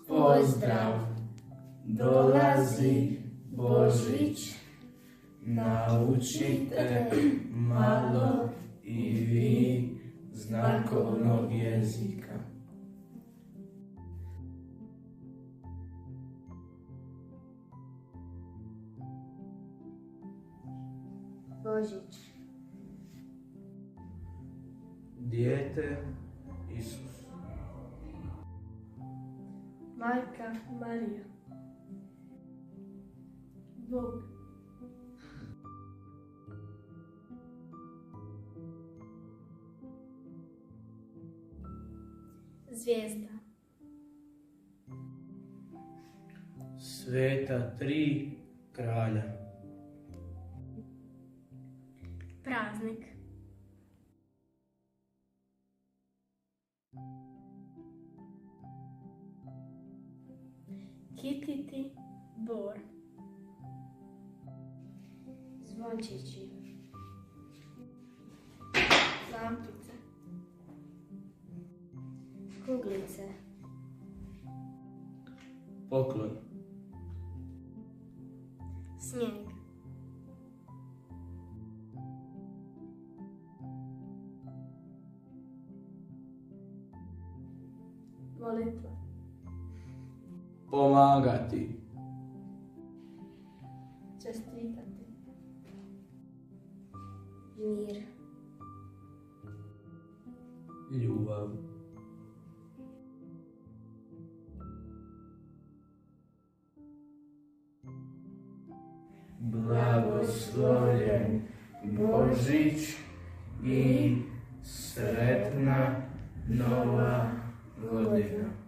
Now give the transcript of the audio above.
Pozdrav, dolazi Božić, naučite malo i vi znakovnog jezika. Božić. Dijete Isus. Majka Marija. Bog. Zvijezda. Sveta tri kralja. Praznik. Kititi bor. Zvončići. Lampice. Kuglice. Poklon. Snijeg. Molitva. Pomagati. Čestitati. Mir. Ljubav. Blagoslovljen Božić i sretna Nova godina.